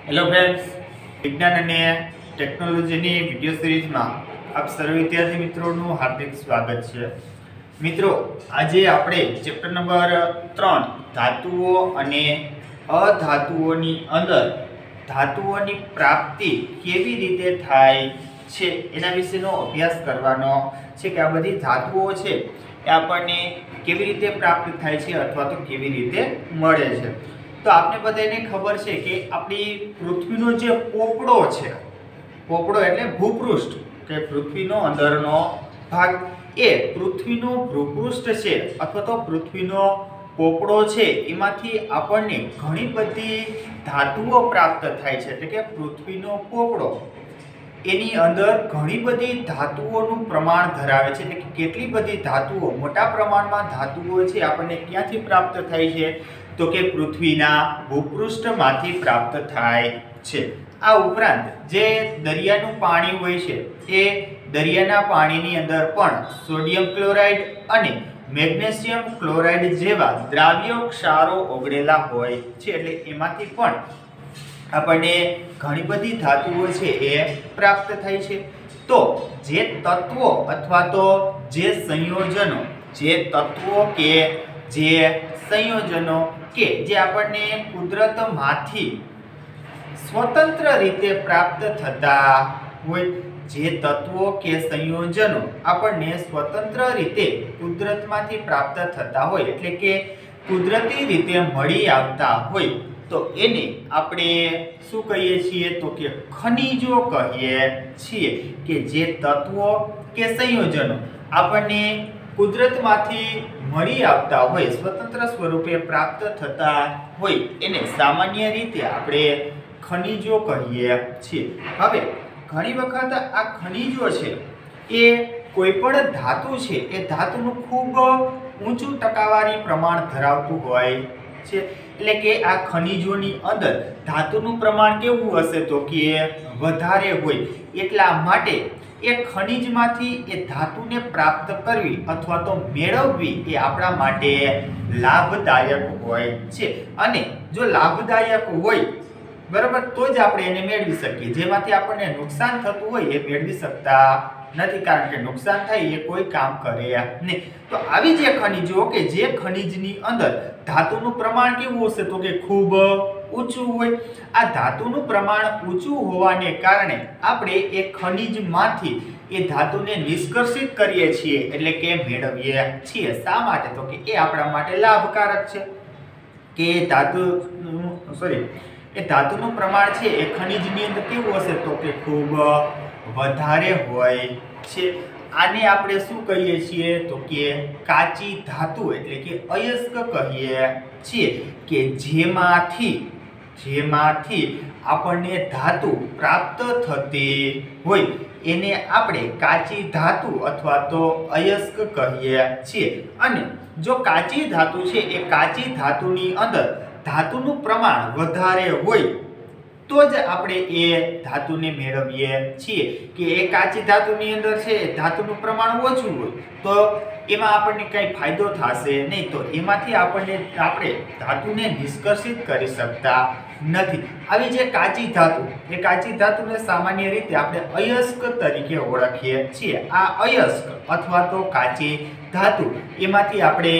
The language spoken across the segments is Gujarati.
હેલો ફ્રેન્ડ્સ, વિજ્ઞાન અને ટેકનોલોજીની વિડિયો સિરીઝમાં આપ સર્વ વિદ્યાર્થી મિત્રોનું હાર્દિક સ્વાગત છે। મિત્રો, આજે આપણે ચેપ્ટર નંબર 3 ધાતુઓ અને અધાતુઓની અંદર ધાતુઓની પ્રાપ્તિ કેવી રીતે થાય છે એના વિશેનો અભ્યાસ કરવાનો છે કે આ બધી ધાતુઓ છે એ આપણને કેવી રીતે પ્રાપ્ત થાય છે અથવા તો કેવી રીતે મળે છે। તો आपने बधाने खबर है कि अपनी पृथ्वीनो जे पोपड़ो छे, पोपड़ो एटले भूपृष्ठ के पृथ्वीनो अंदरनो भाग ए पृथ्वीनो भूपृष्ठ छे अथवा तो पृथ्वीनो पोपड़ो छे एमांथी आपणने घणी बधी धातुओ प्राप्त थाय छे। એટલે કે પૃથ્વીનો પોપડો એની અંદર ઘણી બધી ધાતુઓનું પ્રમાણ ધરાવે છે। એટલે કે કેટલી બધી ધાતુઓ, મોટા પ્રમાણમાં ધાતુઓ છે આપણને ક્યાંથી પ્રાપ્ત થાય છે તો કે પૃથ્વીના ભૂપૃષ્ઠમાંથી પ્રાપ્ત થાય છે। આ ઉપરાંત જે દરિયાનું પાણી હોય છે એ દરિયાના પાણીની અંદર પણ સોડિયમ ક્લોરાઇડ અને મેગ્નેશિયમ ક્લોરાઇડ જેવા દ્રાવ્ય ક્ષારો ઓગળેલા હોય છે। એટલે એમાંથી પણ આપણને ઘણી બધી ધાતુઓ છે એ પ્રાપ્ત થાય છે। તો જે તત્વો અથવા તો જે સંયોજનો, જે તત્વો કે જે સંયોજનો કે જે આપણને કુદરતમાંથી સ્વતંત્ર રીતે પ્રાપ્ત થતા હોય, જે તત્વો કે સંયોજનો આપણને સ્વતંત્ર રીતે કુદરતમાંથી પ્રાપ્ત થતા હોય એટલે કે કુદરતી રીતે મળી આવતા હોય તો એને આપણે શું કહીએ છીએ તો કે ખનિજો કહીએ છીએ। કે જે તત્વો કે સંયોજનો આપણને કુદરતમાંથી મળી આવતા હોય, સ્વતંત્ર સ્વરૂપે પ્રાપ્ત થતા હોય એને સામાન્ય રીતે આપણે ખનિજો કહીએ છીએ। હવે ઘણી વખત આ ખનિજો છે એ કોઈપણ ધાતુ છે એ ધાતુનું ખૂબ ઊંચું ટકાવારી પ્રમાણ ધરાવતું હોય છે। એટલે કે આ ખનિજોની અંદર ધાતુનું પ્રમાણ કેવું હશે તો કે વધારે હોય, એટલા માટે એ ખનિજમાંથી એ ધાતુને પ્રાપ્ત કરવી અથવા તો મેળવવી એ આપણા માટે લાભદાયક હોય છે। અને જો લાભદાયક હોય બરાબર તો જ આપણે એને મેળવી શકીએ। જેમાંથી આપણને નુકસાન થતું હોય એ મેળવી શકતા નથી, કારણ કે નુકસાન થાય એ કોઈ કામ કરે નહીં। તો આવી જે ખનિજો કે જે ખનિજની અંદર ધાતુનું પ્રમાણ કેવું હશે તો કે ખૂબ ઊંચું હોય, આ ધાતુનું પ્રમાણ ઊંચું હોવાને કારણે આપણે એ ખનિજમાંથી એ ધાતુને નિષ્કર્ષિત કરીએ છીએ એટલે કે મેળવીએ છીએ। શા માટે તો કે એ આપણા માટે લાભકારક છે કે એ ધાતુનું પ્રમાણ છે એ ખનિજની અંદર કેવું હશે તો કે ખૂબ વધારે હોય છે। આને આપણે શું કહીએ છીએ તો કે કાચી ધાતુ એટલે કે અયસ્ક કહીએ છીએ। કે જેમાંથી આપણને ધાતુ પ્રાપ્ત થતી હોય એને આપણે કાચી ધાતુ અથવા તો અયસ્ક કહીએ છીએ। અને જો કાચી ધાતુ છે એ કાચી ધાતુની અંદર ધાતુનું પ્રમાણ વધારે હોય તો જ આપણે એ ધાતુને મેળવીએ છીએ। કે એ કાચી ધાતુની અંદર છે ધાતુનું પ્રમાણ ઓછું હોય તો એમાં આપણને કંઈ ફાયદો થશે નહીં, તો એમાંથી આપણે ધાતુને નિષ્કર્ષિત કરી શકતા નથી। આવી જે કાચી ધાતુ, એ કાચી ધાતુને સામાન્ય રીતે આપણે અયસ્ક તરીકે ઓળખીએ છીએ। આ અયસ્ક અથવા તો કાચી ધાતુ એમાંથી આપણે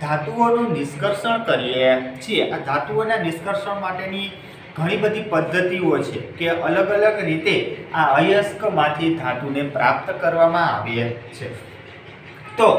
ધાતુઓનું નિષ્કર્ષણ કરીએ છીએ। આ ધાતુઓના નિષ્કર્ષણ માટેની ઘણી બધી પદ્ધતિઓ છે કે અલગ અલગ રીતે આ અયસ્કમાંથી ધાતુને પ્રાપ્ત કરવામાં આવે છે। તો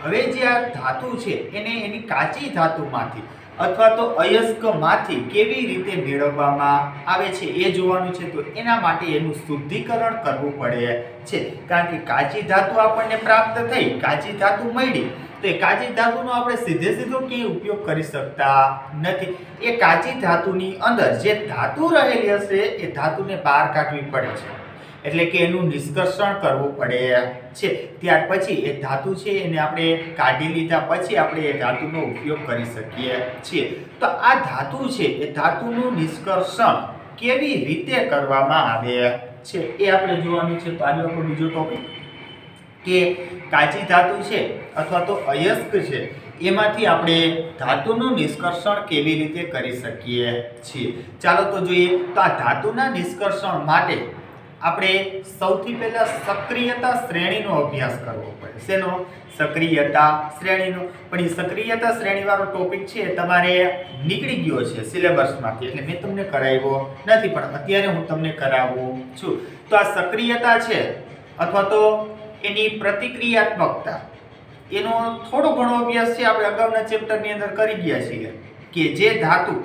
હવે જે આ ધાતુ છે એને એની કાચી ધાતુમાંથી અથવા તો અયસ્કમાંથી કેવી રીતે મેળવવામાં આવે છે એ જોવાનું છે। તો એના માટે એનું શુદ્ધિકરણ કરવું પડે છે, કારણ કે કાચી ધાતુ આપણને પ્રાપ્ત થઈ, કાચી ધાતુ મળી તો એ કાચી ધાતુનો આપણે સીધો ક્યાંય ઉપયોગ કરી શકતા નથી। એ કાચી ધાતુની અંદર જે ધાતુ રહેલી હશે એ ધાતુને બહાર કાઢવી પડે છે, એટલે કે એનું નિષ્કર્ષણ કરવું પડે છે। ત્યાર પછી એ ધાતુ છે એને આપણે કાઢી લીધા પછી આપણે એ ધાતુનો ઉપયોગ કરી શકીએ છીએ। તો આ ધાતુ છે એ ધાતુનું નિષ્કર્ષણ કેવી રીતે કરવામાં આવે છે એ આપણે જોવાનું છે। તો આજે આપણો બીજો ટોપિક કે કાચી ધાતુ છે અથવા તો અયસ્ક છે એમાંથી આપણે ધાતુનું નિષ્કર્ષણ કેવી રીતે કરી શકીએ છીએ ચાલો તો જોઈએ તો આ ધાતુના નિષ્કર્ષણ માટે આપણે સૌથી પહેલા સક્રિયતા શ્રેણીનો અભ્યાસ કરવો પડે શેનો સક્રિયતા શ્રેણીનો પણ એ સક્રિયતા શ્રેણીવાળો ટોપિક છે તમારે નીકળી ગયો છે સિલેબસમાંથી એટલે મેં તમને કરાવ્યો નથી પણ અત્યારે હું તમને કરાવું છું તો આ સક્રિયતા છે અથવા તો એની પ્રતિક્રિયાત્મકતા એનો થોડો ઘણો અભ્યાસ છે આપણે અગાઉના ચેપ્ટરની અંદર કરી ગયા છીએ કે જે ધાતુ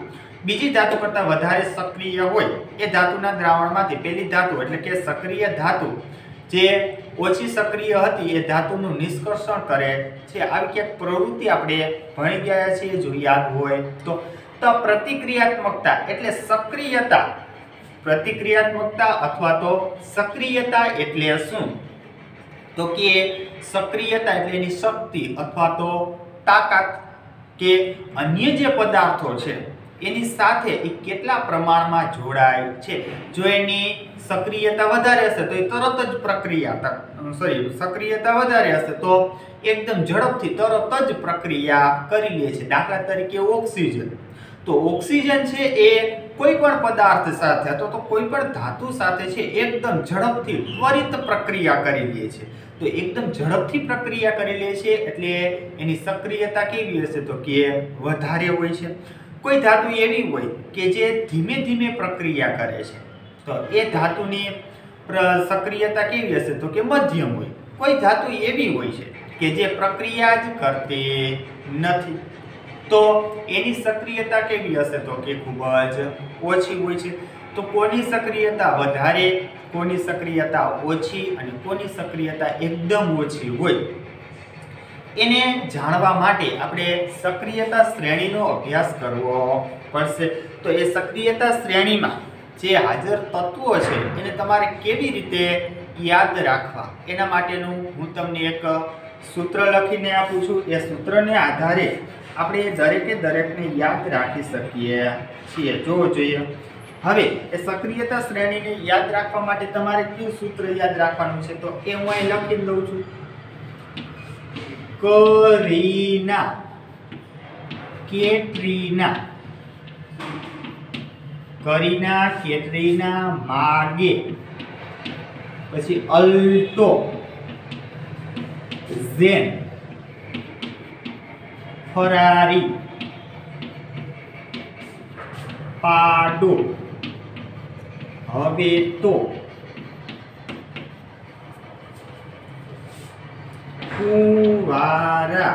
બીજી ધાતુ કરતાં વધારે સક્રિય હોય એ ધાતુના દ્રાવણમાંથી પેલી ધાતુ એટલે કે સક્રિય ધાતુ જે ઓછી સક્રિય હતી એ ધાતુનું નિષ્કર્ષણ કરે છે આવી ક્યાંક પ્રવૃત્તિ આપણે ભણી ગયા છીએ જો યાદ હોય તો પ્રતિક્રિયાત્મકતા એટલે સક્રિયતા પ્રતિક્રિયાત્મકતા અથવા તો સક્રિયતા એટલે શું તો કે સક્રિયતા એટલે એની શક્તિ અથવા તો તાકાત કે અન્ય જે પદાર્થો છે એની સાથે એ કેટલા પ્રમાણમાં જોડાય છે જો એની સક્રિયતા વધારે હશે તો એ તરત જ સક્રિયતા વધારે હશે તો એકદમ ઝડપથી તરત જ પ્રક્રિયા કરી લે છે દાખલા તરીકે ઓક્સિજન તો ઓક્સિજન છે એ કોઈ પણ પદાર્થ સાથે અથવા તો કોઈ પણ ધાતુ સાથે છે એકદમ ઝડપથી ત્વરિત પ્રક્રિયા કરી લે છે તો એકદમ ઝડપથી પ્રક્રિયા કરી લે છે એટલે એની સક્રિયતા કેવી હશે તો કે વધારે હોય છે કોઈ ધાતુ એવી હોય કે જે ધીમે ધીમે પ્રક્રિયા કરે છે તો એ ધાતુની સક્રિયતા કેવી હશે તો કે મધ્યમ હોય કોઈ ધાતુ એવી હોય છે કે જે પ્રક્રિયા જ કરતી નથી તો એની સક્રિયતા કેવી હશે તો કે ખૂબ જ ઓછી હોય છે તો કોની સક્રિયતા વધારે કોની સક્રિયતા ઓછી અને કોની સક્રિયતા એકદમ ઓછી હોય એને જાણવા માટે આપણે સક્રિયતા શ્રેણીનો અભ્યાસ કરવો પડશે તો એ સક્રિયતા શ્રેણીમાં જે હાજર તત્વો છે એને તમારે કેવી રીતે યાદ રાખવા એના માટેનું હું તમને એક સૂત્ર લખીને આપું છું એ સૂત્રને આધારે આપણે દરેકને યાદ રાખી શકીએ છીએ જોવો જોઈએ હવે એ સક્રિયતા શ્રેણીને યાદ રાખવા માટે તમારે કયું સૂત્ર યાદ રાખવાનું છે તો એ હું અહીં લખી દઉં છું કરીના કેટરીના માગે પછી અલ્ટો ઝેન ફરારી પાડો હવે તો ફુવારા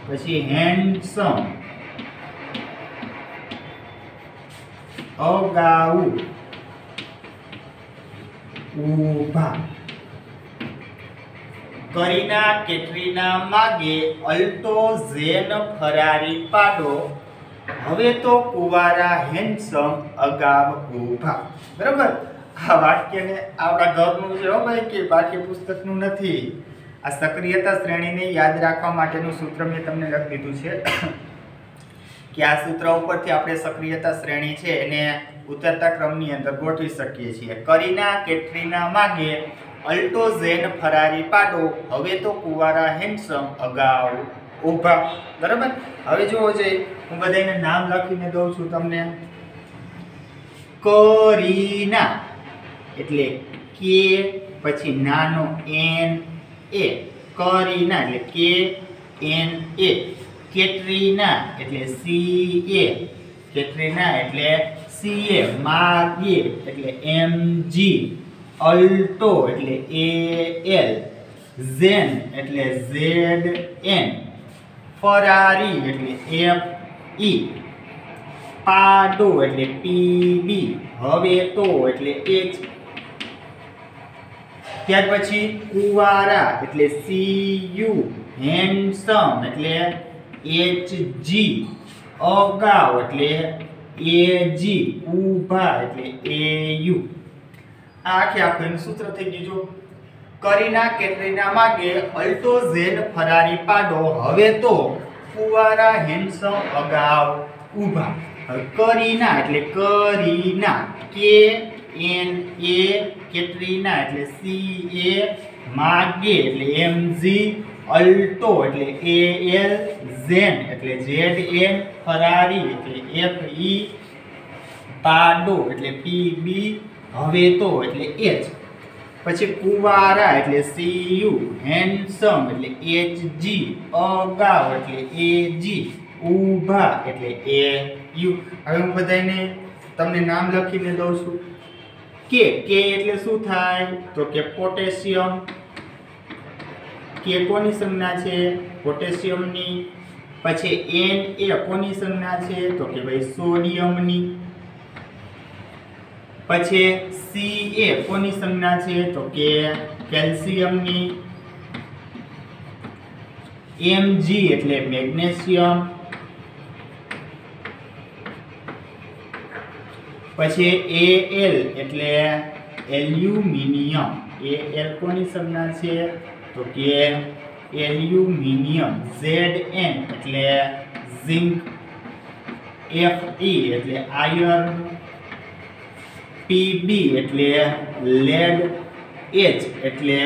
પછી હેન્ડસમ અગાઉ ઊભા કરીના કેટરીના માગે અલ્ટો ઝેન ફરારી પાડો હવે તો કુવારા હેન્ડસમ અગાઉ ઊભા બરાબર આ વાક્યને આપણા ઘરનું છે હો ભાઈ કે પાઠ્ય પુસ્તકનું નથી આ સક્રિયતા શ્રેણીને યાદ રાખવા માટેનું સૂત્ર મેં તમને લખી દીધું છે કે આ સૂત્ર ઉપરથી આપણે સક્રિયતા શ્રેણી છે એને ઉતરતા ક્રમની અંદર ગોઠવી શકીએ છીએ કરીના કેટરીના માગે અલ્ટો ઝેન ફરારી પાડો હવે તો કુવારા હેન્ડસમ અગાઉ ઊભા બરાબર હવે જોવો જોઈએ હું બધાને નામ લખીને દઉં છું તમને કરીના એટલે કે પછી નાનો એન એ કરીના એટલે કે એન એ કેટરીના એટલે સી એ કેટરીના એટલે સી એ માગે એટલે એમ જી અલ્ટો એટલે એ એલ ઝેન એટલે ઝેડ એન ફરારી એટલે એફ ઈ પાડો એટલે પી બી હવે તો એટલે એચ ત્યાર પછી કુવારા એટલે સી યુ હેન્ડસમ એટલે એચ જી અગાઉ એટલે એ જી ઊભા એટલે એ યુ આ આખું એનું સૂત્ર થઈ ગયું જો કરીના કેટરીના માગે અલ્ટો ઝેન ફરારી પાડો હવે તો કુવારા હેન્ડસમ અગાઉ ઊભા કરીના એટલે કરીના કે એન એ કેટરીના એટલે સી એ માગે એટલે એમ જી અલ્ટો એટલે AL, ઝેન એટલે ZN, ફરારી એટલે FE, પાડો એટલે PB, હવેતો એટલે H, પછી કુવારા એટલે CU, હેન્ડસમ એટલે HG, અગાઉ એટલે AG, ઊભા એટલે AU. હવે હું બધાને તમને નામ લખીને દઉં છું. કે એટલે શું થાય તો કે પોટેશિયમ. કે કોની સંજ્ઞા છે? પોટેશિયમની. પછી Na કોની સંજ્ઞા છે તો કે ભાઈ સોડિયમની. પછી Ca કોની સંજ્ઞા છે તો કે કેલ્શિયમની. Mg એટલે મેગ્નેશિયમ. પછી Al એટલે એલ્યુમિનિયમ. Al કોની સંજ્ઞા છે તો કે એલ્યુમિનિયમ. Zn એટલે ઝિંક. Fe એટલે આયર્ન. Pb એટલે લેડ. H એટલે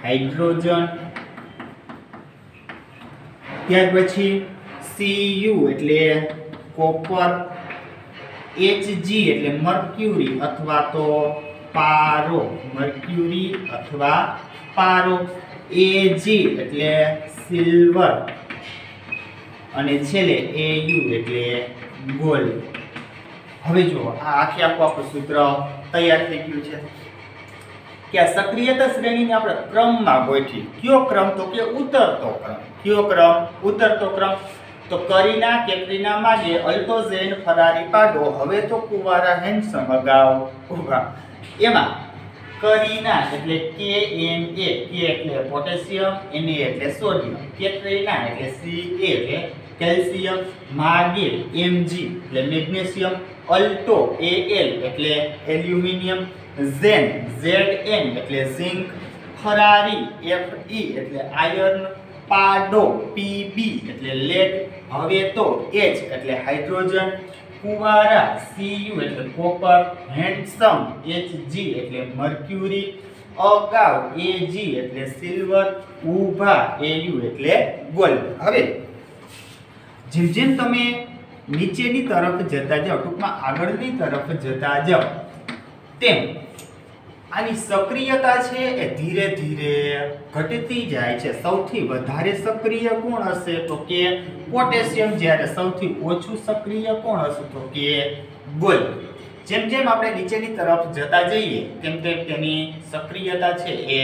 હાઇડ્રોજન. ત્યાર પછી Cu એટલે કોપર. Hg એટલે મર્ક્યુરી અથવા તો પારો. મર્ક્યુરી અથવા પારો. Ag એટલે સિલ્વર અને છેલ્લે Au એટલે ગોલ્ડ. હવે જુઓ આ આખું આપણું સૂત્ર તૈયાર થઈ ગયું છે કે આ સક્રિયતા શ્રેણીને આપણે ક્રમમાં ગોઠવી. કયો ક્રમ તો કે ઉતરતો ક્રમ. કયો ક્રમ? ઉતરતો ક્રમ. તો કરીના, કેટરીના, માગે, અલ્ટો, ઝેન, ફરારી, પાડો, હવે તો કુવારા, હેન્ડસમ, અગાઉ, ઊભા. એમાં કરીના એટલે KNA, કે એટલે પોટેશિયમ, Na એટલે સોડિયમ, કેટરીના એટલે Ca એટલે કેલ્શિયમ, માગે Mg એટલે મેગ્નેશિયમ, અલ્ટો Al એટલે એલ્યુમિનિયમ, ઝેન Zn એટલે ઝિંક, ફરારી Fe એટલે આયર્ન, પાડો Pb એટલે લેડ, હવેતો H એટલે હાઇડ્રોજન, કુવારા Cu એટલે કોપર, હેન્ડસમ Hg એટલે મર્ક્યુરી, અગાઉ Ag એટલે સિલ્વર, ઊભા Au એટલે ગોલ્ડ. હવે જેમ જેમ તમે નીચેની તરફ જતા જાઓ, ટૂંકમાં આગળની તરફ જતા જાઓ, તેમ આની સક્રિયતા છે એ ધીરે ધીરે ઘટતી જાય છે. સૌથી વધારે સક્રિય કોણ હશે તો કે પોટેશિયમ, જ્યારે સૌથી ઓછું સક્રિય કોણ હશે તો કે ગોલ્ડ. જેમ જેમ આપણે નીચેની તરફ જતા જઈએ તેમ તેમ તેની સક્રિયતા છે એ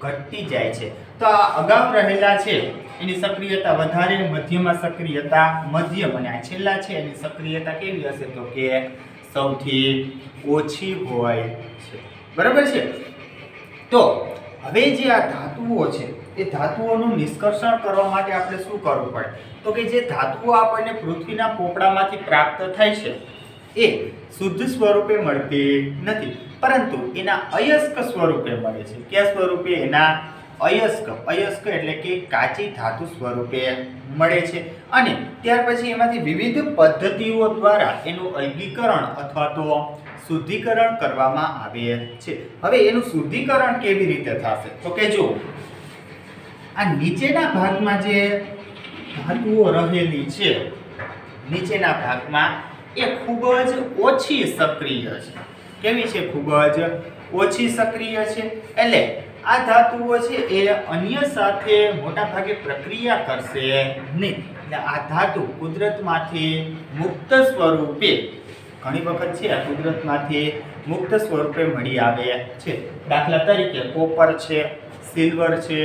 ઘટતી જાય છે. તો આ અગાઉ રહેલા છે એની સક્રિયતા વધારે, મધ્યમાં સક્રિયતા મધ્યમ, અને આ છેલ્લા છે એની સક્રિયતા કેવી હશે તો કે સૌથી ઓછી હોય છે. બરાબર છે? તો હવે જે આ ધાતુઓ છે એ ધાતુઓનું નિષ્કર્ષણ કરવા માટે આપણે શું કરવું પડે તો કે જે ધાતુઓ આપણને પૃથ્વીના પોપડામાંથી પ્રાપ્ત થાય છે એ શુદ્ધ સ્વરૂપે મળતી નથી, પરંતુ એના અયસ્ક સ્વરૂપે મળે છે. કયા સ્વરૂપે? એના અયસ્ક. અયસ્ક એટલે કે કાચી ધાતુ સ્વરૂપે મળે છે. અને ત્યાર પછી એમાંથી વિવિધ પદ્ધતિઓ દ્વારા એનું અલગીકરણ અથવા તો શુદ્ધિકરણ કરવામાં આવે છે. હવે એનું શુદ્ધિકરણ કેવી રીતે થશે તો કે જો આ નીચેના ભાગમાં જે ધાતુઓ રહેલી છે, નીચેના ભાગમાં એ ખૂબ જ ઓછી સક્રિય છે. કેવી છે? ખૂબ જ ઓછી સક્રિય છે. એટલે આ ધાતુઓ છે એ અન્ય સાથે મોટા ભાગે પ્રક્રિયા કરશે નહીં. એટલે આ ધાતુ કુદરતમાંથી મુક્ત સ્વરૂપે ઘણી વખત છે આ કુદરતમાંથી મુક્ત સ્વરૂપે મળી આવે છે. દાખલા તરીકે કોપર છે, સિલ્વર છે,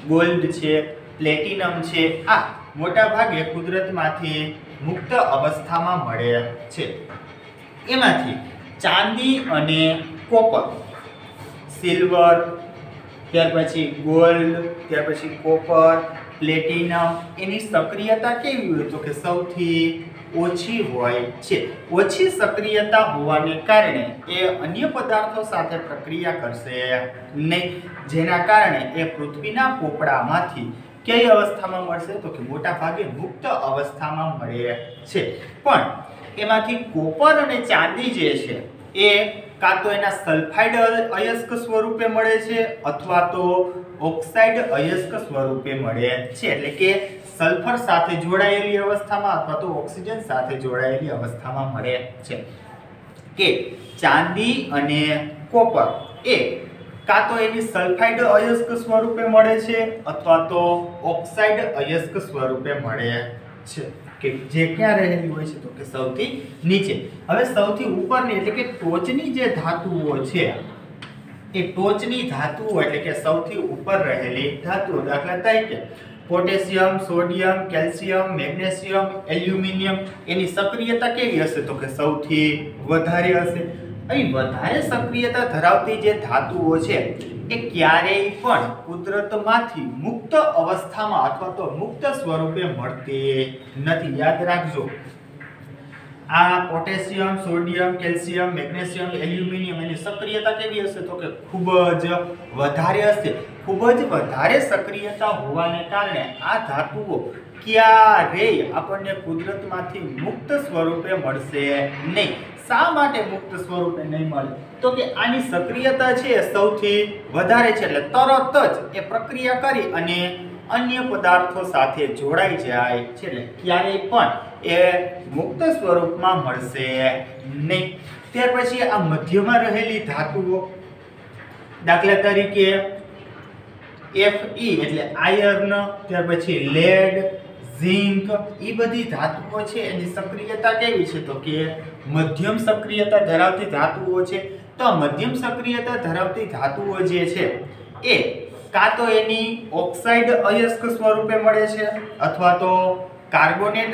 ગોલ્ડ છે, પ્લેટિનમ છે. આ મોટા ભાગે કુદરતમાંથી મુક્ત અવસ્થામાં મળે છે. એમાંથી ચાંદી અને કોપર, સિલ્વર, ત્યાર પછી ગોલ્ડ, ત્યાર પછી કોપર, પ્લેટિનમ, એની સક્રિયતા કેવી હોય તો કે સૌથી ઓછી હોય છે. ઓછી સક્રિયતા હોવાને કારણે એ અન્ય પદાર્થો સાથે પ્રક્રિયા કરશે નહીં, જેના કારણે એ પૃથ્વીના પોપડામાંથી કઈ અવસ્થામાં મળશે તો કે મોટા ભાગે મુક્ત અવસ્થામાં મળે છે. પણ એમાંથી કોપર અને ચાંદી જે છે એ કાં તો એના સલ્ફાઇડ અયસ્ક સ્વરૂપે મળે છે અથવા તો ઓક્સાઇડ અયસ્ક સ્વરૂપે મળે છે, એટલે કે સલ્ફર સાથે જોડાયેલી અવસ્થામાં અથવા તો ઓક્સિજન સાથે જોડાયેલી અવસ્થામાં મળે છે. કે ચાંદી અને કોપર એ કાં તો એની સલ્ફાઇડ અયસ્ક સ્વરૂપે મળે છે અથવા તો ઓક્સાઇડ અયસ્ક સ્વરૂપે મળે છે. કે જે ક્યાં રહેલી હોય છે તો કે સૌથી નીચે. હવે સૌથી ઉપરની એટલે કે ટોચની જે ધાતુઓ છે એ ટોચની ધાતુઓ એટલે કે સૌથી ઉપર રહેલી ધાતુઓ, દાખલા તરીકે potassium, sodium, calcium, magnesium, aluminium, એની સક્રિયતા કેવી હશે તો કે સૌથી વધારે હશે. અહીં વધારે સક્રિયતા ધરાવતી જે ધાતુઓ છે એ ક્યારેય પણ કુદરતમાંથી મુક્ત અવસ્થામાં અથવા તો મુક્ત સ્વરૂપે મળતી નથી. યાદ રાખજો, આ potassium, sodium, calcium, magnesium, aluminium એની સક્રિયતા કેવી હશે તો કે ખૂબ જ વધારે હશે. ખૂબ જ વધારે સક્રિયતા હોવાને કારણે આ ધાતુઓ ક્યારેય આપણને કુદરતમાંથી મુક્ત સ્વરૂપે મળશે નહીં. શા માટે મુક્ત સ્વરૂપે નહીં મળે તો કે આની સક્રિયતા છે સૌથી વધારે છે, એટલે તરત જ એ પ્રક્રિયા કરી અને અન્ય પદાર્થો સાથે જોડાઈ જાય છે, એટલે ક્યારેય પણ એ મુક્ત સ્વરૂપમાં મળશે નહીં. ત્યાર પછી આ મધ્યમાં રહેલી ધાતુઓ, દાખલા તરીકે Fe એટલે આયર્ન, ત્યાર પછી લેડ, ઝિંક, એ બધી ધાતુઓ છે એની સક્રિયતા કેવી છે તો કે મધ્યમ સક્રિયતા ધરાવતી ધાતુઓ છે. તો મધ્યમ સક્રિયતા ધરાવતી ધાતુઓ જે છે એ કાં તો એની ઓક્સાઇડ અયસ્ક સ્વરૂપે મળે છે અથવા તો કાર્બોનેટ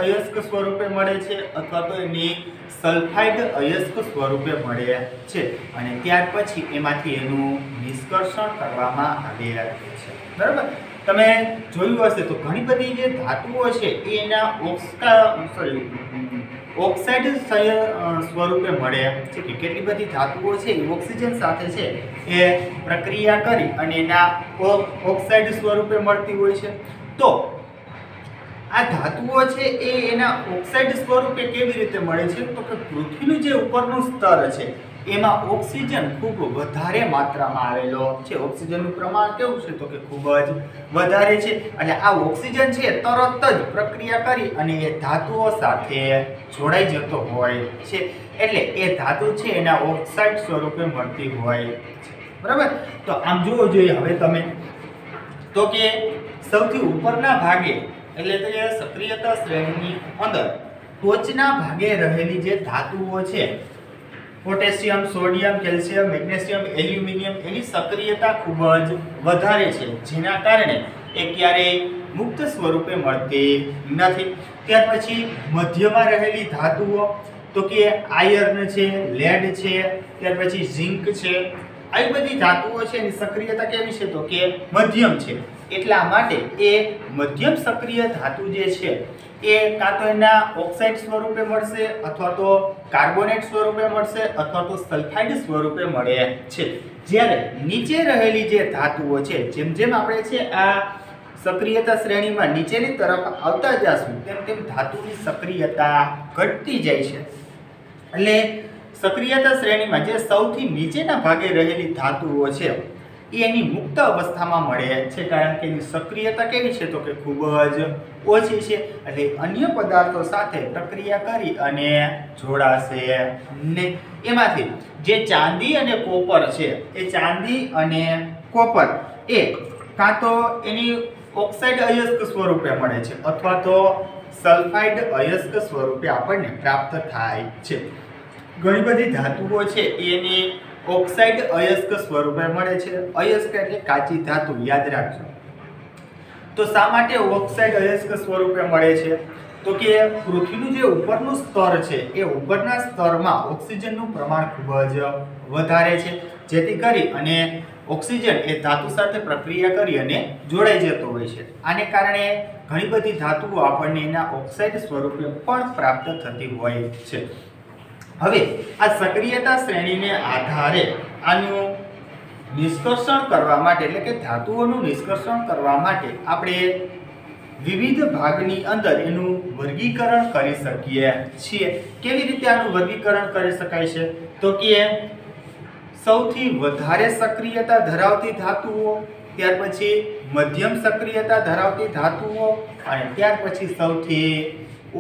અયસ્ક સ્વરૂપે મળે છે અથવા તો એની સલ્ફાઇડ અયસ્ક સ્વરૂપે મળે છે. અને ત્યાર પછી એમાંથી એનું નિષ્કર્ષણ કરવામાં આવે છે. બરાબર, તમે જોયું હશે તો ઘણી બધી જે ધાતુઓ છે એ એના ઓક્સાઇડ સ્વરૂપે મળે છે. કે કેટલી બધી ધાતુઓ છે એ ઓક્સિજન સાથે છે એ પ્રક્રિયા કરી અને એના ઓક્સાઇડ સ્વરૂપે મળતી હોય છે. તો આ ધાતુઓ છે એ એના ઓક્સાઇડ સ્વરૂપે કેવી રીતે મળે છે તો કે પૃથ્વીનું જે ઉપરનું સ્તર છે એમાં ઓક્સિજન ખૂબ વધારે માત્રામાં આવેલો છે. ઓક્સિજનનું પ્રમાણ કેવું છે તો કે ખૂબ જ વધારે છે, એટલે આ ઓક્સિજન છે તરત જ પ્રક્રિયા કરી અને એ ધાતુઓ સાથે જોડાઈ જતો હોય છે, એટલે એ ધાતુ છે એના ઓક્સાઇડ સ્વરૂપે મળતી હોય છે. બરાબર, તો આમ જોવો જોઈએ હવે તમે તો કે સૌથી ઉપરના ભાગે એટલે કે સક્રિયતા શ્રેણીની અંદર ટોચના ભાગે રહેલી જે ધાતુઓ છે potassium, sodium, calcium, magnesium, aluminium એની સક્રિયતા ખૂબ જ વધારે છે, જેના કારણે એ ક્યારેય મુક્ત સ્વરૂપે મળતી નથી. ત્યાર પછી મધ્યમાં રહેલી ધાતુઓ તો કે આયર્ન છે, લેડ છે, ત્યાર પછી ઝિંક છે, આવી બધી ધાતુઓ છે એની સક્રિયતા કેવી છે તો કે મધ્યમ છે. એટલા માટે એ મધ્યમ સક્રિય ધાતુ જે છે એ કાં તો એના ઓક્સાઇડ સ્વરૂપે મળશે અથવા તો કાર્બોનેટ સ્વરૂપે મળશે અથવા તો સલ્ફાઇડ સ્વરૂપે મળે છે. જ્યારે નીચે રહેલી જે ધાતુઓ છે, જેમ જેમ આપણે છે આ સક્રિયતા શ્રેણીમાં નીચેની તરફ આવતા જશું તેમ તેમ ધાતુની સક્રિયતા ઘટતી જાય છે. એટલે સક્રિયતા શ્રેણીમાં જે સૌથી નીચેના ભાગે રહેલી ધાતુઓ છે એ એની મુક્ત અવસ્થામાં મળે છે, કારણ કે એની સક્રિયતા કેવી છે તો કે ખૂબ જ ઓછી છે, એટલે અન્ય પદાર્થો સાથે પ્રક્રિયા કરી અને જોડાશે નહીં. એમાંથી જે ચાંદી અને કોપર છે એ ચાંદી અને કોપર એ કાં તો એની ઓક્સાઇડ અયસ્ક સ્વરૂપે મળે છે અથવા તો સલ્ફાઇડ અયસ્ક સ્વરૂપે આપણને પ્રાપ્ત થાય છે. ઘણી બધી ધાતુઓ છે એની ઓક્સાઇડ અયસ્ક સ્વરૂપે મળે છે. અયસ્ક એટલે કાચી ધાતુ, યાદ રાખજો. તો શા માટે ઓક્સાઇડ અયસ્ક સ્વરૂપે મળે છે તો કે પૃથ્વીનું જે ઉપરનું સ્તર છે એ ઉપરના સ્તરમાં ઓક્સિજનનું પ્રમાણ ખૂબ જ વધારે છે, જેથી કરી અને ઓક્સિજન એ ધાતુ સાથે પ્રક્રિયા કરી અને જોડાઈ જતો હોય છે. આને કારણે ઘણી બધી ધાતુઓ આપણને એના ઓક્સાઇડ સ્વરૂપે પણ પ્રાપ્ત થતી હોય છે. હવે આ સક્રિયતા શ્રેણીને આધારે આનું નિષ્કર્ષણ કરવા માટે એટલે કે ધાતુઓનું નિષ્કર્ષણ કરવા માટે આપણે વિવિધ ભાગની અંદર એનું વર્ગીકરણ કરી શકીએ છીએ। કેવી રીતે આનું વર્ગીકરણ કરી શકાય છે? તો કે સૌથી વધારે સક્રિયતા ધરાવતી ધાતુઓ, ત્યાર પછી મધ્યમ સક્રિયતા ધરાવતી ધાતુઓ અને ત્યાર પછી સૌથી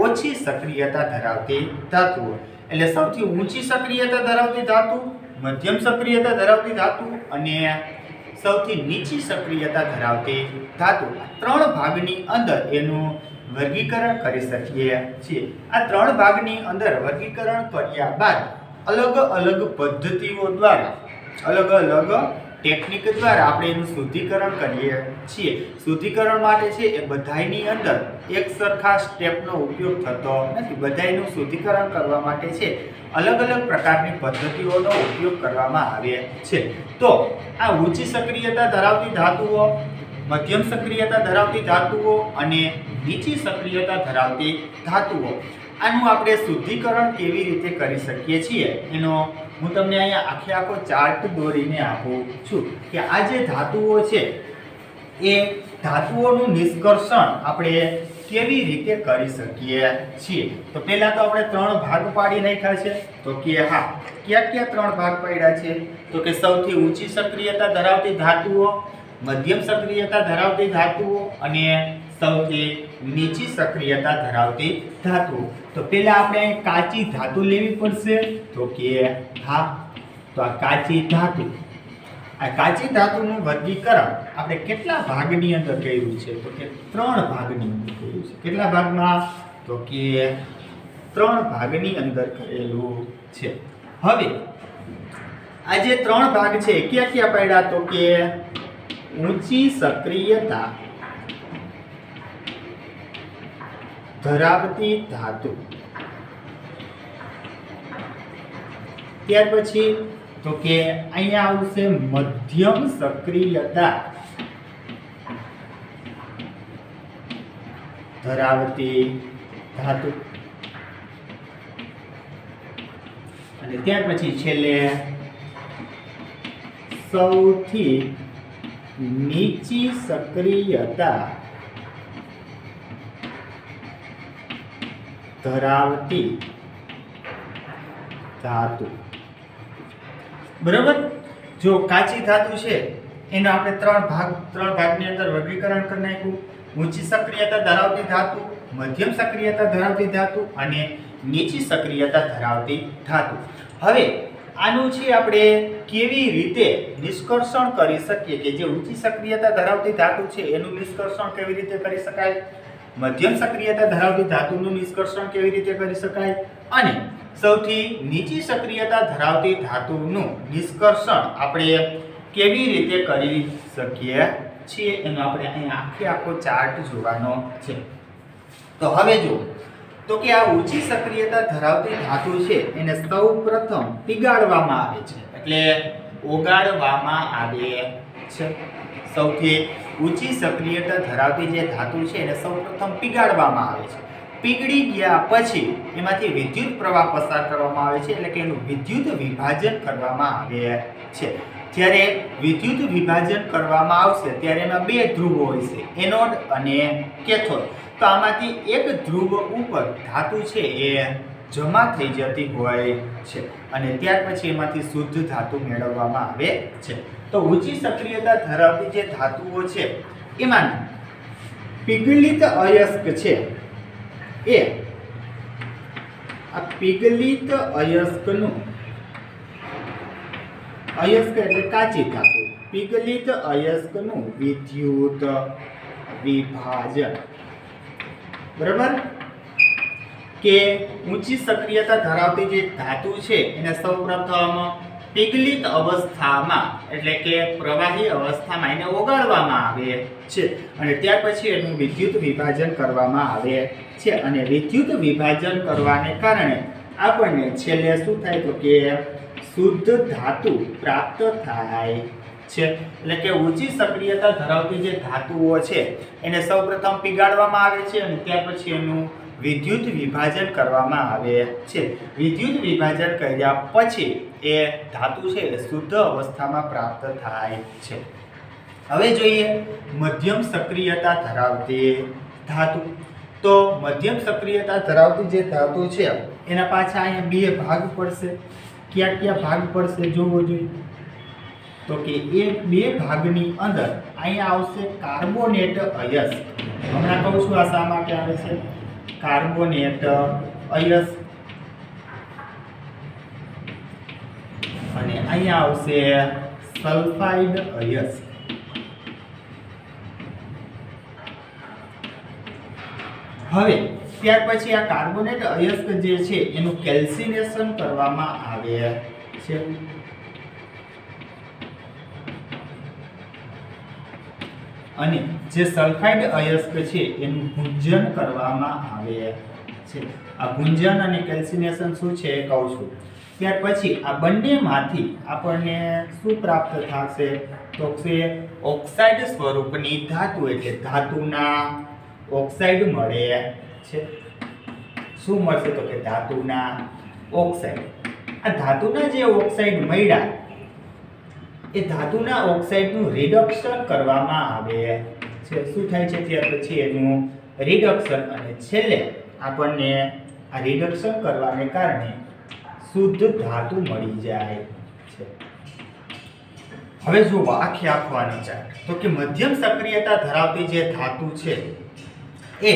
ઓછી સક્રિયતા ધરાવતી ધાતુઓ। એટલે સૌથી ઊંચી સક્રિયતા ધરાવતી ધાતુ, મધ્યમ સક્રિયતા ધરાવતી ધાતુ અને સૌથી નીચી સક્રિયતા ધરાવતી ધાતુ, ત્રણ ભાગની અંદર એનું વર્ગીકરણ કરી શકીએ છીએ। આ ત્રણ ભાગની અંદર વર્ગીકરણ કર્યા બાદ અલગ અલગ પદ્ધતિઓ દ્વારા, અલગ અલગ ટેકનિક દ્વારા આપણે એનું શુદ્ધિકરણ કરીએ છીએ। શુદ્ધિકરણ માટે છે એ બધાયની અંદર એક સરખા સ્ટેપનો ઉપયોગ થતો નથી। બધાયનું શુદ્ધિકરણ કરવા માટે છે અલગ અલગ પ્રકારની પદ્ધતિઓનો ઉપયોગ કરવામાં આવે છે। તો આ ઊંચી સક્રિયતા ધરાવતી ધાતુઓ, મધ્યમ સક્રિયતા ધરાવતી ધાતુઓ અને નીચી સક્રિયતા ધરાવતી ધાતુઓ, આનું આપણે શુદ્ધિકરણ કેવી રીતે કરી શકીએ છીએ એનો હું તમને અહીંયા આખો ચાર્ટ દોરીને આપું છું કે આ જે ધાતુઓ છે એ ધાતુઓનું નિષ્કર્ષણ આપણે કેવી રીતે કરી શકીએ છીએ। તો પહેલા તો આપણે ત્રણ ભાગ પાડી નાખ્યા છે। તો કે હા, ક્યાં ક્યાં ત્રણ ભાગ પાડ્યા છે? તો કે સૌથી ઊંચી સક્રિયતા ધરાવતી ધાતુઓ, મધ્યમ સક્રિયતા ધરાવતી ધાતુઓ અને સૌથી નીચી સક્રિયતા ધરાવતી ધાતુઓ। તો પહેલા આપણે કાચી ધાતુ લેવી પડશે। તો કે હા, તો આ કાચી ધાતુ, આ કાચી ધાતુનું વર્ગીકરણ આપણે કેટલા ભાગની અંદર કર્યું છે? તો કે ત્રણ ભાગની અંદર કર્યું છે। કેટલા ભાગમાં? તો કે ત્રણ ભાગની અંદર કરેલું છે। હવે આ જે ત્રણ ભાગ છે ક્યાં ક્યાં પાડ્યા? તો કે ઊંચી સક્રિયતા ધરાવતી ધાતુ, ત્યાર પછી તો કે અહીંયા આવશે મધ્યમ સક્રિયતા ધરાવતી ધાતુ અને ત્યાર પછી છેલ્લે સૌથી નીચી સક્રિયતા ધરાવતી ધાતુ। બરાબર? જો કાચી ધાતુ છે એનો આપણે ત્રણ ભાગની અંદર વર્ગીકરણ કરી નાખ્યું। ઊંચી સક્રિયતા ધરાવતી ધાતુ, મધ્યમ સક્રિયતા ધરાવતી ધાતુ અને નીચી સક્રિયતા ધરાવતી ધાતુ। હવે આનું છે આપણે કેવી રીતે નિષ્કર્ષણ કરી શકીએ કે જે ઊંચી સક્રિયતા ધરાવતી ધાતુ છે એનું નિષ્કર્ષણ કેવી રીતે કરી શકાય, મધ્યમ સક્રિયતા ધરાવતી ધાતુનું નિષ્કર્ષણ કેવી રીતે કરી શકાય અને સૌથી નીચી સક્રિયતા ધરાવતી ધાતુનું નિષ્કર્ષણ આપણે કેવી રીતે કરી શકીએ છીએ એનો આપણે અહીં આખો ચાર્ટ જોવાનો છે। તો હવે જો, તો કે આ ઊંચી સક્રિયતા ધરાવતી ધાતુ છે એને સૌપ્રથમ પીગાળવામાં આવે છે, એટલે ઓગાળવામાં આવે છે। સૌથી ઊંચી સક્રિયતા ધરાવતી જે ધાતુ છે એને સૌપ્રથમ પીગાળવામાં આવે છે। પીગળી ગયા પછી એમાંથી વિદ્યુત પ્રવાહ પસાર કરવામાં આવે છે, એટલે કે એનું વિદ્યુત વિભાજન કરવામાં આવે છે। જ્યારે વિદ્યુત વિભાજન કરવામાં આવશે ત્યારે એમાં બે ધ્રુવો હોય છે, એનોડ અને કેથોડ। તો આમાંથી એક ધ્રુવ ઉપર ધાતુ છે એ જમા થઈ જતી હોય છે અને ત્યાર પછી એમાંથી શુદ્ધ ધાતુ મેળવવામાં આવે છે। તો ઊંચી સક્રિયતા ધરાવતી જે ધાતુઓ છે એમાં પીગલિત અયસ્ક છે એ આ પીગલિત અયસ્કનું, અયસ્ક એટલે કાચી ધાતુ, પીગલિત અયસ્કનું વિદ્યુત વિભાજન, બરાબર? કે ઊંચી સક્રિયતા ધરાવતી જે ધાતુ છે એને સૌપ્રથમ પીગલિત અવસ્થામાં એટલે કે પ્રવાહી અવસ્થામાં એને ઓગાળવામાં આવે છે અને ત્યાર પછી એનું વિદ્યુત વિભાજન કરવામાં આવે છે અને વિદ્યુત વિભાજન કરવાને કારણે આપણને છેલ્લે શું થાય? તો કે શુદ્ધ ધાતુ પ્રાપ્ત થાય છે। એટલે કે ઊંચી સક્રિયતા ધરાવતી જે ધાતુઓ છે એને સૌપ્રથમ પીગાળવામાં આવે છે અને ત્યાર પછી એનું વિદ્યુત વિભાજન કરવામાં આવે છે। વિદ્યુત વિભાજન કર્યા પછી એ ધાતુ છે એ શુદ્ધ અવસ્થામાં પ્રાપ્ત થાય છે। હવે જોઈએ મધ્યમ સક્રિયતા ધરાવતી धातु। तो मध्यम सक्रियता धरावती जे धातु छे एना पाछा अहींया बे भाग पड़शे। क्या क्या भाग पड़शे जोवो जोईए। तो कि ए बे भागनी अंदर अहींया आवशे कार्बोनेट अयस्क। हमणां कहूं छुं आ शा माटे आवे छे कार्बोनेट अयस्क अने अहींया आवशे सल्फाइड अयस्क। हवे त्यार पछी आ कार्बोनेट अयस्क जे छे एनुं केल्सिनेशन करवामां आवे छे। अने जे सल्फाइड अयस्क छे एनुं गुंजन करवामां आवे छे। आ गुंजन अने केल्सिनेशन शुं छे कहूं छुं। त्यार पछी आ बंनेमांथी आपणने शुं प्राप्त थशे तो के ऑक्साइड स्वरूपनी धातु एटले धातुना ऑक्साइड मळे छे। शुं मळशे तो के धातुना ऑक्साइड। आ धातुना जे ऑक्साइड मळ्या ए धातुना ऑक्साइडनुं रिडक्शन करवामां आवे छे। शुं थाय छे त्यार पछी एनुं रिडक्शन अने छेल्ले आपणने आ रिडक्शन करवाने कारणे शुद्ध धातु मळी जाय छे। हवे जो आखे आखो आनो चार्ट तो कि मध्यम सक्रियता धरावती जे धातु छे ए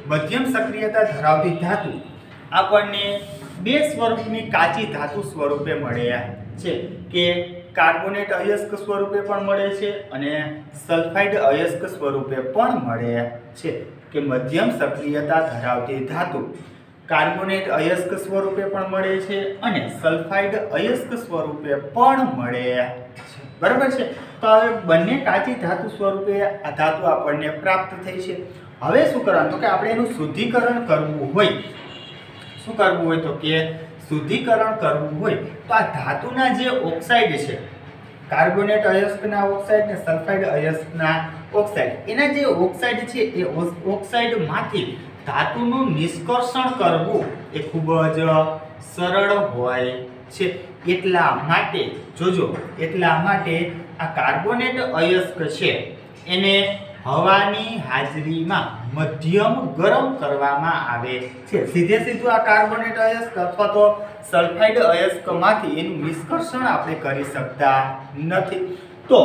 मध्यम सक्रियता धरावती धातु आपणने बे स्वरूपनी काची धातु स्वरूपे मळे छे के कार्बोनेट अयस्क स्वरूपे पण मळे छे अने सल्फाइड अयस्क स्वरूपे पण मळे छे। के मध्यम सक्रियता धरावती धातु कार्बोनेट अयस्क स्वरूपे पण मळे छे अने सल्फाइड अयस्क स्वरूपे पण मळे छे। बराबर छे। तो हवे बंने काची धातु स्वरूपे आ धातु आपणने प्राप्त थई छे। हवे शुं करवानुं तो के आपणे एनुं शुद्धिकरण करवुं होय। शुं करवुं होय तो के शुद्धिकरण करवुं होय तो आ धातुना जे ऑक्साइड छे कार्बोनेट अयस्कना ऑक्साइड ने सल्फाइड अयस्कना ऑक्साइड एना जे ऑक्साइड छे ए ऑक्साइड मांथी धातुनुं निष्कर्षण करवुं ए खूब ज सरळ होय छे। એટલા માટે જોજો એટલા માટે આ કાર્બોનેટ અયસ્ક છે એને હવાની હાજરીમાં મધ્યમ ગરમ કરવામાં આવે છે। સીધે સીધું આ કાર્બોનેટ અયસ્ક અથવા તો સલ્ફાઇડ અયસ્કમાંથી એનું નિષ્કર્ષણ આપણે કરી શકતા નથી। તો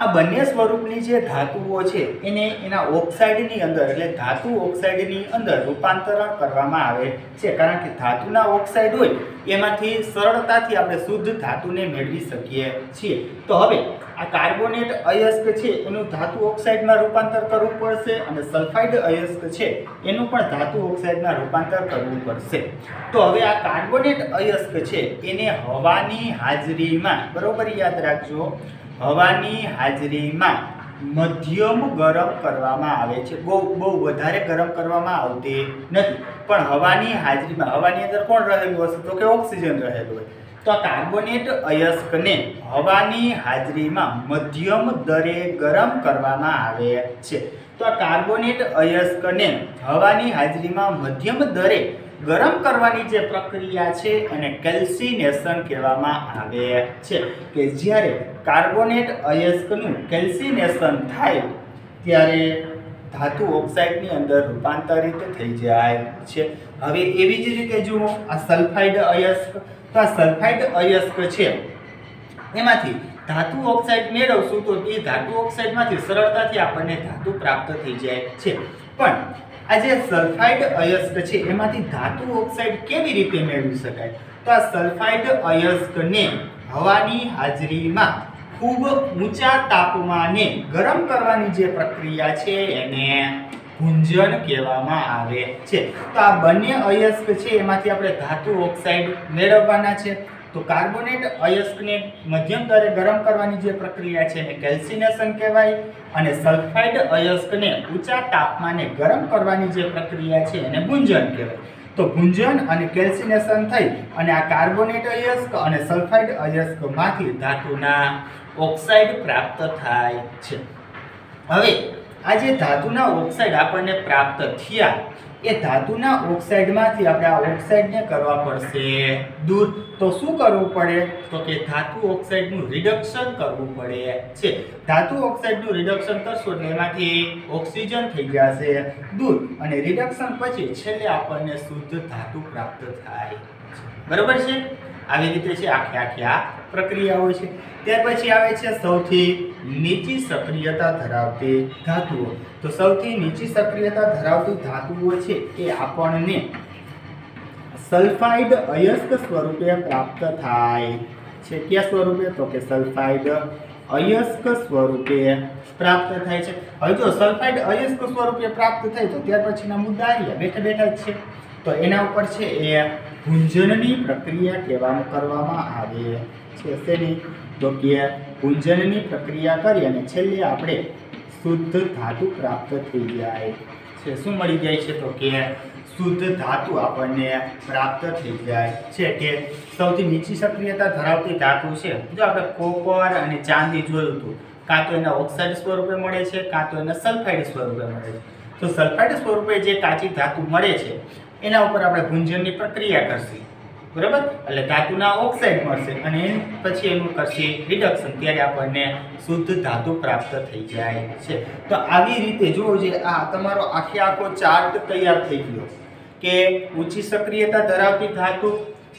આ બંને સ્વરૂપની જે ધાતુઓ છે એને એના ઓક્સાઇડની અંદર એટલે ધાતુ ઓક્સાઇડની અંદર રૂપાંતરણ કરવામાં આવે છે। કારણ કે ધાતુના ઓક્સાઇડ હોય એમાંથી સરળતાથી આપણે શુદ્ધ ધાતુને મેળવી શકીએ છીએ। તો હવે આ કાર્બોનેટ અયસ્ક છે એનું ધાતુ ઓક્સાઇડમાં રૂપાંતર કરવું પડશે અને સલ્ફાઇડ અયસ્ક છે એનું પણ ધાતુ ઓક્સાઇડમાં રૂપાંતર કરવું પડશે। તો હવે આ કાર્બોનેટ અયસ્ક છે એને હવાની હાજરીમાં બરોબર યાદ રાખજો હવાની હાજરીમાં મધ્યમ ગરમ કરવામાં આવે છે। બહુ વધારે ગરમ કરવામાં આવતી નથી પણ હવાની હાજરીમાં હવાની અંદર કોણ રહેલું હશે તો કે ઓક્સિજન રહેલું હોય। તો આ કાર્બોનેટ અયસ્કને હવાની હાજરીમાં મધ્યમ દરે ગરમ કરવામાં આવે છે। તો આ કાર્બોનેટ અયસ્કને હવાની હાજરીમાં મધ્યમ દરે ગરમ કરવાની જે પ્રક્રિયા છે એને કેલ્સિનેશન કહેવામાં આવે છે। કે જ્યારે કાર્બોનેટ અયસ્કનું કેલ્સિનેશન થાય ત્યારે ધાતુ ઓક્સાઇડની અંદર રૂપાંતરિત થઈ જાય છે। હવે એવી જ રીતે જુઓ આ સલ્ફાઇડ અયસ્ક તો આ સલ્ફાઇડ અયસ્ક છે એમાંથી ધાતુ ઓક્સાઇડ મેળવશું તો એ ધાતુ ઓક્સાઇડમાંથી સરળતાથી આપણને ધાતુ પ્રાપ્ત થઈ જાય છે। પણ આ જે સલ્ફાઇડ અયસ્ક છે એમાંથી ધાતુ ઓક્સાઇડ કેવી રીતે મેળવી શકાય તો આ સલ્ફાઇડ અયસ્કને હવાની હાજરીમાં ખૂબ ઊંચા તાપમાને ગરમ કરવાની જે પ્રક્રિયા છે એને ગુંજન કહેવામાં આવે છે। તો આ બંને અયસ્ક છે એમાંથી આપણે ધાતુ ઓક્સાઇડ મેળવવાના છે। તો કાર્બોનેટ અયસ્કને મધ્યમ દરે ગરમ કરવાની જે પ્રક્રિયા છે એને કેલ્સિનેશન કહેવાય અને સલ્ફાઇડ અયસ્કને ઊંચા તાપમાને ગરમ કરવાની જે પ્રક્રિયા છે એને ગુંજન કહેવાય। તો ગુંજન અને કેલ્સિનેશન થઈ અને આ કાર્બોનેટ અયસ્ક અને સલ્ફાઇડ અયસ્કમાંથી ધાતુના ઓક્સાઇડ પ્રાપ્ત થાય છે। હવે આ જે ધાતુના ઓક્સાઇડ આપણને પ્રાપ્ત થયા એ ધાતુના ઓક્સાઇડમાંથી આપણે આ ઓક્સાઇડને કરવા પડશે દૂર. તો શું કરવું પડે? તો કે ધાતુ ઓક્સાઇડનું રિડક્શન કરવું પડે છે. ધાતુ ઓક્સાઇડનું રિડક્શન કરશો એટલે એમાંથી ઓક્સિજન થઈ જશે દૂર અને રિડક્શન પછી છેલ્લે આપણને શુદ્ધ ધાતુ પ્રાપ્ત થાય. બરાબર છે? આવી રીતે છે આખી આ પ્રક્રિયા હોય છે. ત્યાર પછી આવે છે સૌથી નીચી સક્રિયતા ધરાવતી ધાતુઓ. તો સૌથી નીચી સક્રિયતા ધરાવતી ધાતુઓ છે એ આપણને સલ્ફાઇડ અયસ્ક સ્વરૂપે પ્રાપ્ત થાય છે. કયા સ્વરૂપે? તો કે સલ્ફાઇડ અયસ્ક સ્વરૂપે પ્રાપ્ત થાય છે. હવે જો સલ્ફાઇડ અયસ્ક સ્વરૂપે પ્રાપ્ત થાય તો ત્યાર પછીના મુદ્દા આવ્યા બેઠા જ છે. તો એના ઉપર છે એ ભૂંજનની પ્રક્રિયા કરવામાં આવે છે. શેની? તો કે ભૂંજનની પ્રક્રિયા કરી અને છેલ્લે આપણે શુદ્ધ ધાતુ પ્રાપ્ત થઈ જાય છે. શું મળી જાય છે? તો કે શુદ્ધ ધાતુ આપણને પ્રાપ્ત થઈ જાય છે. કે સૌથી નીચી સક્રિયતા ધરાવતી ધાતુ છે, જો આપણે કોપર અને ચાંદી જોયું હતું, કાં તો એના ઓક્સાઇડ સ્વરૂપે મળે છે, કાં તો એના સલ્ફાઇડ સ્વરૂપે મળે છે. તો સલ્ફાઇડ સ્વરૂપે જે કાચી ધાતુ મળે છે એના ઉપર આપણે ભૂંજનની પ્રક્રિયા કરશું. બરાબર? એટલે ધાતુના ઓક્સાઇડ મળશે અને પછી એનું કરશે રિડક્શન, ત્યારે આપણને શુદ્ધ ધાતુ પ્રાપ્ત થઈ જાય છે. તો આવી રીતે જુઓ, જે આ તમારો આખો ચાર્ટ તૈયાર થઈ ગયો કે ઊંચી સક્રિયતા ધરાવતી ધાતુ,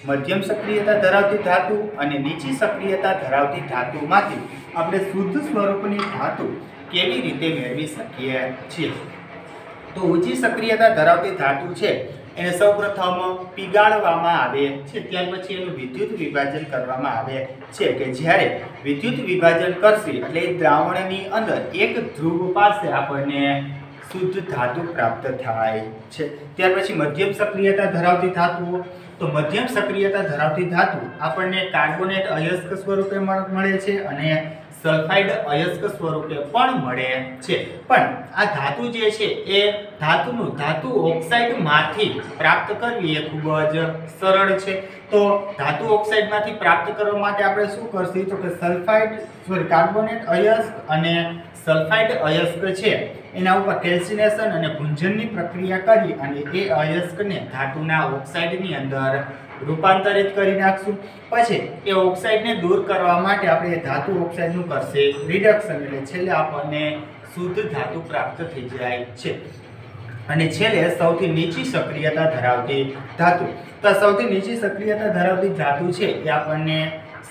મધ્યમ સક્રિયતા ધરાવતી ધાતુ અને નીચી સક્રિયતા ધરાવતી ધાતુમાંથી આપણે શુદ્ધ સ્વરૂપની ધાતુ કેવી રીતે મેળવી શકીએ છીએ. તો ઊંચી સક્રિયતા ધરાવતી ધાતુ છે એને સૌપ્રથમ પીગાળવામાં આવે છે. ત્યાર પછી એનું વિદ્યુત વિભાજન કરવામાં આવે છે. કે જ્યારે વિદ્યુત વિભાજન કરશે એટલે દ્રાવણની અંદર એક ધ્રુવ પાસે આપણને શુદ્ધ ધાતુ પ્રાપ્ત થાય છે. ત્યાર પછી મધ્યમ સક્રિયતા ધરાવતી ધાતુઓ. તો મધ્યમ સક્રિયતા ધરાવતી ધાતુ આપણને કાર્બોનેટ અયસ્ક સ્વરૂપે મળે છે અને સલ્ફાઇડ અયસ્ક સ્વરૂપે પણ મળે છે. પણ આ ધાતુ જે છે એ ધાતુ ઓક્સાઇડમાંથી પ્રાપ્ત કરવી એ ખૂબ જ સરળ છે. તો ધાતુ ઓક્સાઇડમાંથી પ્રાપ્ત કરવા માટે આપણે શું કરશું? તો કે કાર્બોનેટ અયસ્ક અને સલ્ફાઇડ અયસ્ક છે એના ઉપર કેલ્સિનેશન અને ભૂંજનની પ્રક્રિયા કરી અને એ અયસ્કને ધાતુના ઓક્સાઇડની અંદર રૂપાંતરિત કરી નાખશું. પછી એ ઓક્સાઇડને દૂર કરવા માટે આપણે ધાતુ ઓક્સાઇડનું કરશે રિડક્શન, એટલે છેલ્લે આપણને શુદ્ધ ધાતુ પ્રાપ્ત થઈ જાય છે. અને છેલ્લે સૌથી નીચી સક્રિયતા ધરાવતી ધાતુ. તો સૌથી નીચી સક્રિયતા ધરાવતી ધાતુ છે એ આપણને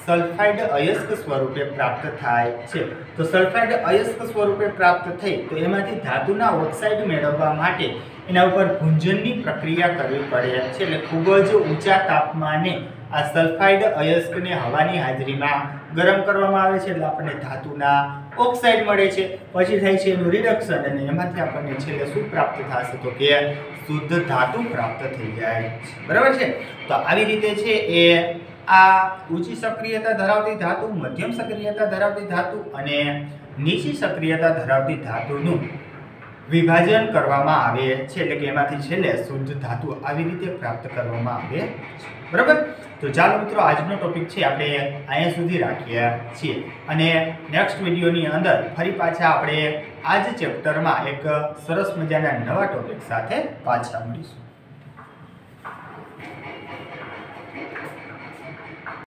સલ્ફાઇડ અયસ્ક સ્વરૂપે પ્રાપ્ત થાય છે. તો સલ્ફાઇડ અયસ્ક સ્વરૂપે પ્રાપ્ત થઈ તો એમાંથી ધાતુના ઓક્સાઇડ મેળવવા માટે એના ઉપર ભૂંજનની પ્રક્રિયા કરવી પડે છે. એટલે ખૂબ જ ઊંચા તાપમાને આ સલ્ફાઇડ અયસ્કને હવાની હાજરીમાં ગરમ કરવામાં આવે છે એટલે આપણને ધાતુના ઓક્સાઇડ મળે છે. પછી થાય છે એનું રિડક્શન અને એમાંથી આપણને છેલ્લે શું પ્રાપ્ત થશે? તો કે શુદ્ધ ધાતુ પ્રાપ્ત થઈ જાય. બરાબર છે? તો આવી રીતે છે એ આ ઊંચી સક્રિયતા ધરાવતી ધાતુ, મધ્યમ સક્રિયતા ધરાવતી ધાતુ અને નીચી સક્રિયતા ધરાવતી ધાતુનું વિભાજન કરવામાં આવે છે. એટલે કે એમાંથી છેલ્લે શુદ્ધ ધાતુ આવી રીતે પ્રાપ્ત કરવામાં આવે. બરાબર? તો ચાલો મિત્રો, આજનો ટોપિક છે આપણે અહીંયા સુધી રાખીએ છીએ અને નેક્સ્ટ વિડીયોની અંદર ફરી પાછા આપણે આ જ ચેપ્ટરમાં એક સરસ મજાના નવા ટોપિક સાથે પાછા મળીશું.